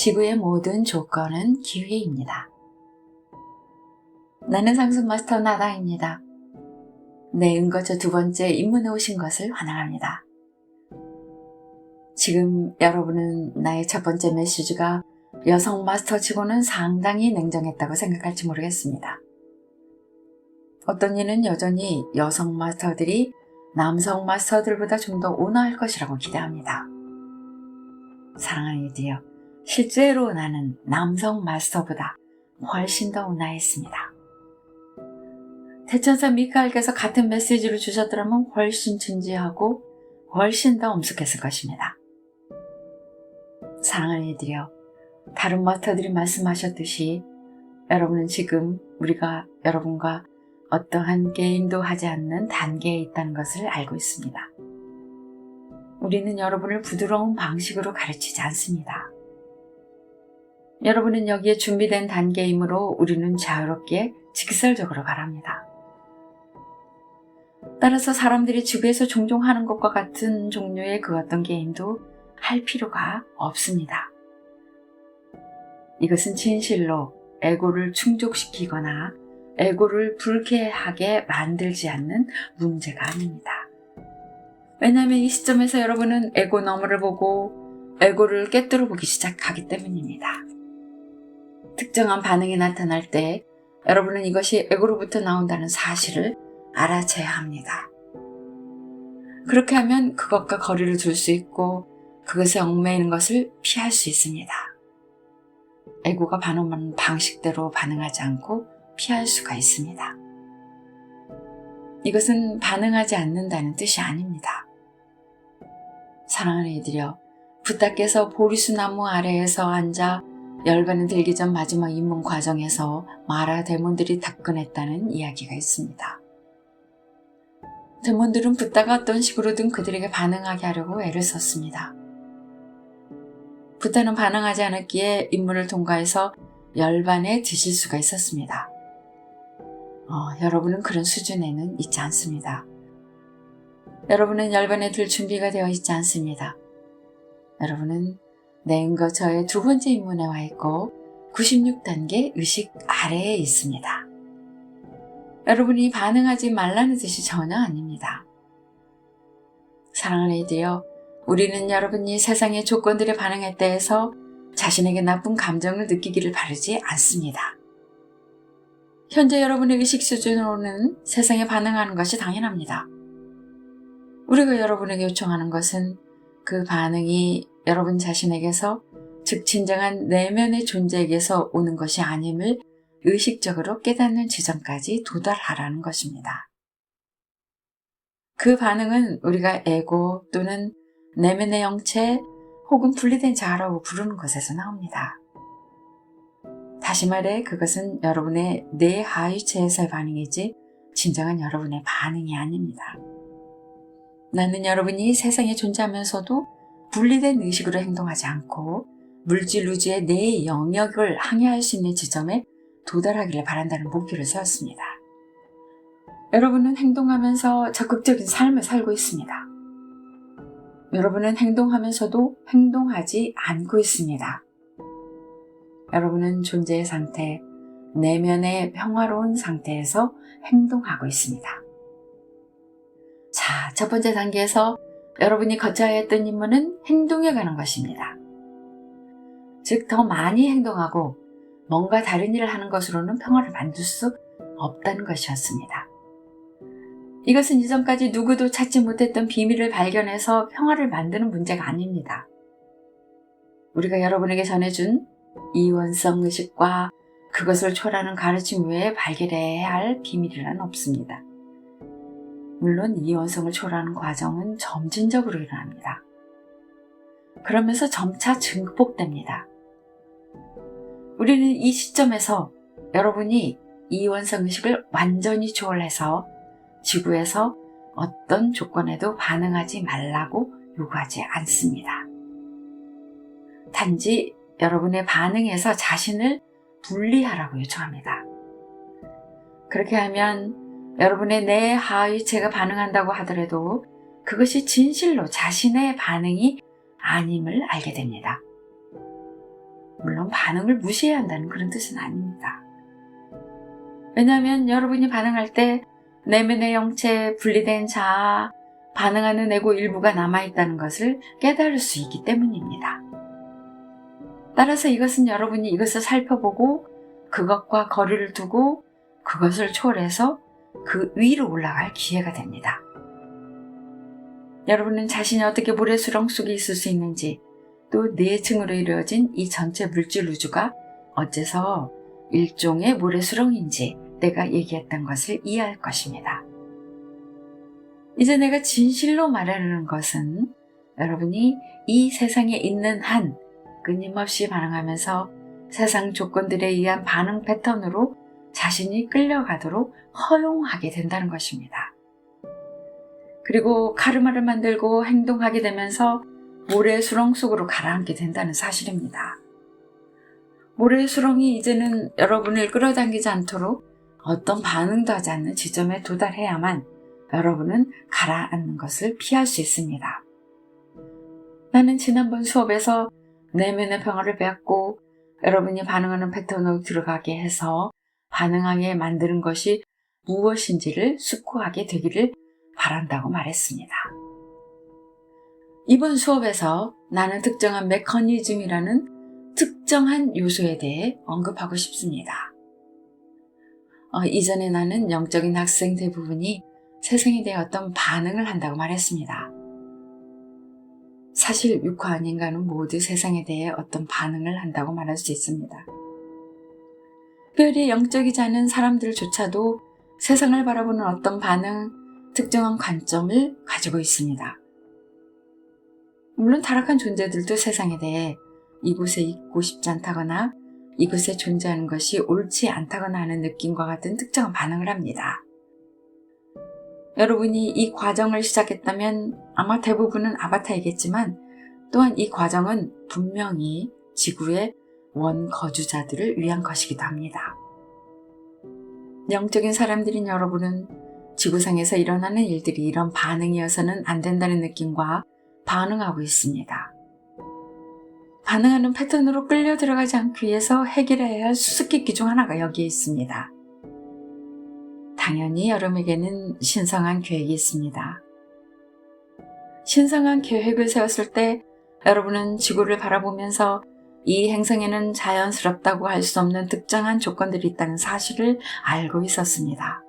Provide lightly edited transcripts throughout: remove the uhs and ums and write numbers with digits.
지구의 모든 조건은 기회입니다. 나는 상승 마스터 나다입니다. 내 은거처 2번째 입문해 오신 것을 환영합니다. 지금 여러분은 나의 1번째 메시지가 여성 마스터치고는 상당히 냉정했다고 생각할지 모르겠습니다. 어떤 이는 여전히 여성 마스터들이 남성 마스터들보다 좀 더 온화할 것이라고 기대합니다. 사랑하는 이들이여, 실제로 나는 남성 마스터보다 훨씬 더 온화했습니다. 대천사 미카엘께서 같은 메시지를 주셨더라면 훨씬 진지하고 훨씬 더 엄숙했을 것입니다. 사랑하는 이들이여, 다른 마스터들이 말씀하셨듯이 여러분은 지금 우리가 여러분과 어떠한 게임도 하지 않는 단계에 있다는 것을 알고 있습니다. 우리는 여러분을 부드러운 방식으로 가르치지 않습니다. 여러분은 여기에 준비된 단계이므로 우리는 자유롭게 직설적으로 바랍니다. 따라서 사람들이 지구에서 종종 하는 것과 같은 종류의 그 어떤 게임도 할 필요가 없습니다. 이것은 진실로 에고를 충족시키거나 에고를 불쾌하게 만들지 않는 문제가 아닙니다. 왜냐하면 이 시점에서 여러분은 에고 너머를 보고 에고를 꿰뚫어 보기 시작하기 때문입니다. 특정한 반응이 나타날 때 여러분은 이것이 에고로부터 나온다는 사실을 알아채야 합니다. 그렇게 하면 그것과 거리를 둘 수 있고 그것에 얽매이는 것을 피할 수 있습니다. 에고가 반응하는 방식대로 반응하지 않고 피할 수가 있습니다. 이것은 반응하지 않는다는 뜻이 아닙니다. 사랑하는 이들이여, 부다께서 보리수 나무 아래에서 앉아 열반을 들기 전 마지막 입문 과정에서 마라 데몬들이 답근했다는 이야기가 있습니다. 데몬들은 부다가 어떤 식으로든 그들에게 반응하게 하려고 애를 썼습니다. 부다는 반응하지 않았기에 입문을 통과해서 열반에 드실 수가 있었습니다. 여러분은 그런 수준에는 있지 않습니다. 여러분은 열반에 들 준비가 되어 있지 않습니다. 여러분은 내 은거처의 2번째 입문에 와 있고 96단계 의식 아래에 있습니다. 여러분이 반응하지 말라는 뜻이 전혀 아닙니다. 사랑하는 이들이여, 우리는 여러분이 세상의 조건들에 반응했다 해서 자신에게 나쁜 감정을 느끼기를 바라지 않습니다. 현재 여러분의 의식 수준으로는 세상에 반응하는 것이 당연합니다. 우리가 여러분에게 요청하는 것은 그 반응이 여러분 자신에게서, 즉 진정한 내면의 존재에게서 오는 것이 아님을 의식적으로 깨닫는 지점까지 도달하라는 것입니다. 그 반응은 우리가 에고 또는 내면의 영체 혹은 분리된 자아라고 부르는 것에서 나옵니다. 다시 말해 그것은 여러분의 내 하위체에서의 반응이지 진정한 여러분의 반응이 아닙니다. 나는 여러분이 세상에 존재하면서도 분리된 의식으로 행동하지 않고 물질 우주의 내 영역을 항해할 수 있는 지점에 도달하기를 바란다는 목표를 세웠습니다. 여러분은 행동하면서 적극적인 삶을 살고 있습니다. 여러분은 행동하면서도 행동하지 않고 있습니다. 여러분은 존재의 상태, 내면의 평화로운 상태에서 행동하고 있습니다. 자, 1번째 단계에서 여러분이 거쳐야 했던 임무는 행동에 가는 것입니다. 즉, 더 많이 행동하고 뭔가 다른 일을 하는 것으로는 평화를 만들 수 없다는 것이었습니다. 이것은 이전까지 누구도 찾지 못했던 비밀을 발견해서 평화를 만드는 문제가 아닙니다. 우리가 여러분에게 전해준 이원성 의식과 그것을 초월하는 가르침 외에 발견해야 할 비밀이란 없습니다. 물론 이원성을 초월하는 과정은 점진적으로 일어납니다. 그러면서 점차 증폭됩니다. 우리는 이 시점에서 여러분이 이원성 의식을 완전히 초월해서 지구에서 어떤 조건에도 반응하지 말라고 요구하지 않습니다. 단지 여러분의 반응에서 자신을 분리하라고 요청합니다. 그렇게 하면 여러분의 내 하위체가 반응한다고 하더라도 그것이 진실로 자신의 반응이 아님을 알게 됩니다. 물론 반응을 무시해야 한다는 그런 뜻은 아닙니다. 왜냐하면 여러분이 반응할 때 내면의 영체, 분리된 자아, 반응하는 에고 일부가 남아있다는 것을 깨달을 수 있기 때문입니다. 따라서 이것은 여러분이 이것을 살펴보고 그것과 거리를 두고 그것을 초월해서 그 위로 올라갈 기회가 됩니다. 여러분은 자신이 어떻게 모래수렁 속에 있을 수 있는지, 또 4층으로 이루어진 이 전체 물질 우주가 어째서 일종의 모래수렁인지 내가 얘기했던 것을 이해할 것입니다. 이제 내가 진실로 말하려는 것은 여러분이 이 세상에 있는 한 끊임없이 반응하면서 세상 조건들에 의한 반응 패턴으로 자신이 끌려가도록 허용하게 된다는 것입니다. 그리고 카르마를 만들고 행동하게 되면서 모래수렁 속으로 가라앉게 된다는 사실입니다. 모래수렁이 이제는 여러분을 끌어당기지 않도록 어떤 반응도 하지 않는 지점에 도달해야만 여러분은 가라앉는 것을 피할 수 있습니다. 나는 지난번 수업에서 내면의 평화를 배웠고 여러분이 반응하는 패턴으로 들어가게 해서 반응하게 만드는 것이 무엇인지를 숙고하게 되기를 바란다고 말했습니다. 이번 수업에서 나는 특정한 메커니즘이라는 특정한 요소에 대해 언급하고 싶습니다. 이전에 나는 영적인 학생 대부분이 세상에 대해 어떤 반응을 한다고 말했습니다. 사실 육화한 인간은 모두 세상에 대해 어떤 반응을 한다고 말할 수 있습니다. 특별히 영적이지 않은 사람들조차도 세상을 바라보는 어떤 반응, 특정한 관점을 가지고 있습니다. 물론 타락한 존재들도 세상에 대해 이곳에 있고 싶지 않다거나 이곳에 존재하는 것이 옳지 않다거나 하는 느낌과 같은 특정한 반응을 합니다. 여러분이 이 과정을 시작했다면 아마 대부분은 아바타이겠지만 또한 이 과정은 분명히 지구의 원거주자들을 위한 것이기도 합니다. 영적인 사람들인 여러분은 지구상에서 일어나는 일들이 이런 반응이어서는 안 된다는 느낌과 반응하고 있습니다. 반응하는 패턴으로 끌려 들어가지 않기 위해서 해결해야 할 수수께끼 중 하나가 여기에 있습니다. 당연히 여러분에게는 신성한 계획이 있습니다. 신성한 계획을 세웠을 때 여러분은 지구를 바라보면서 이 행성에는 자연스럽다고 할 수 없는 특정한 조건들이 있다는 사실을 알고 있었습니다.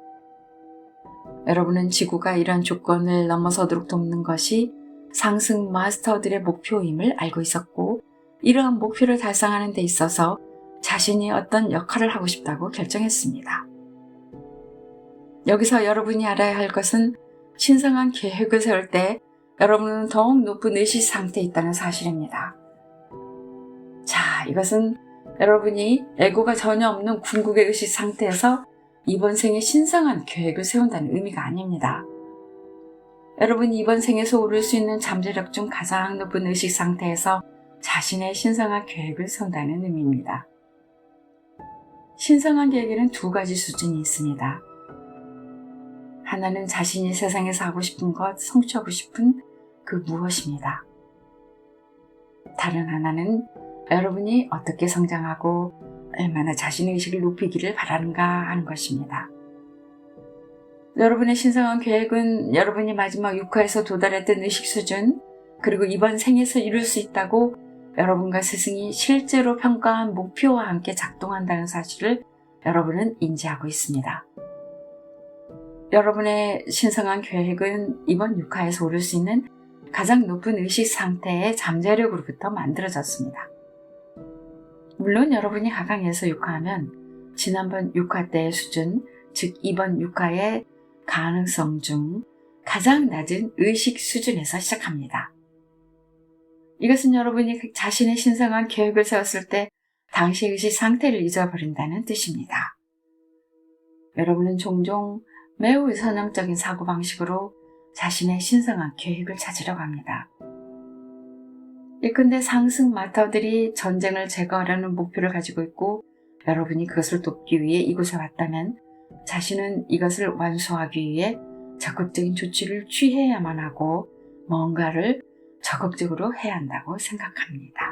여러분은 지구가 이런 조건을 넘어서도록 돕는 것이 상승 마스터들의 목표임을 알고 있었고 이러한 목표를 달성하는 데 있어서 자신이 어떤 역할을 하고 싶다고 결정했습니다. 여기서 여러분이 알아야 할 것은 신성한 계획을 세울 때 여러분은 더욱 높은 의식 상태에 있다는 사실입니다. 자, 이것은 여러분이 에고가 전혀 없는 궁극의 의식 상태에서 이번 생에 신성한 계획을 세운다는 의미가 아닙니다. 여러분이 이번 생에서 오를 수 있는 잠재력 중 가장 높은 의식 상태에서 자신의 신성한 계획을 세운다는 의미입니다. 신성한 계획에는 2가지 수준이 있습니다. 하나는 자신이 세상에서 하고 싶은 것, 성취하고 싶은 그 무엇입니다. 다른 하나는 여러분이 어떻게 성장하고 얼마나 자신의 의식을 높이기를 바라는가 하는 것입니다. 여러분의 신성한 계획은 여러분이 마지막 6화에서 도달했던 의식 수준, 그리고 이번 생에서 이룰 수 있다고 여러분과 스승이 실제로 평가한 목표와 함께 작동한다는 사실을 여러분은 인지하고 있습니다. 여러분의 신성한 계획은 이번 6화에서 오를 수 있는 가장 높은 의식 상태의 잠재력으로부터 만들어졌습니다. 물론 여러분이 하강에서 6화하면 지난번 6화 때의 수준, 즉 이번 6화의 가능성 중 가장 낮은 의식 수준에서 시작합니다. 이것은 여러분이 자신의 신성한 계획을 세웠을 때 당시의 의식 상태를 잊어버린다는 뜻입니다. 여러분은 종종 매우 선형적인 사고방식으로 자신의 신성한 계획을 찾으려고 합니다. 예컨대 상승 마터들이 전쟁을 제거하려는 목표를 가지고 있고 여러분이 그것을 돕기 위해 이곳에 왔다면 자신은 이것을 완수하기 위해 적극적인 조치를 취해야만 하고 뭔가를 적극적으로 해야 한다고 생각합니다.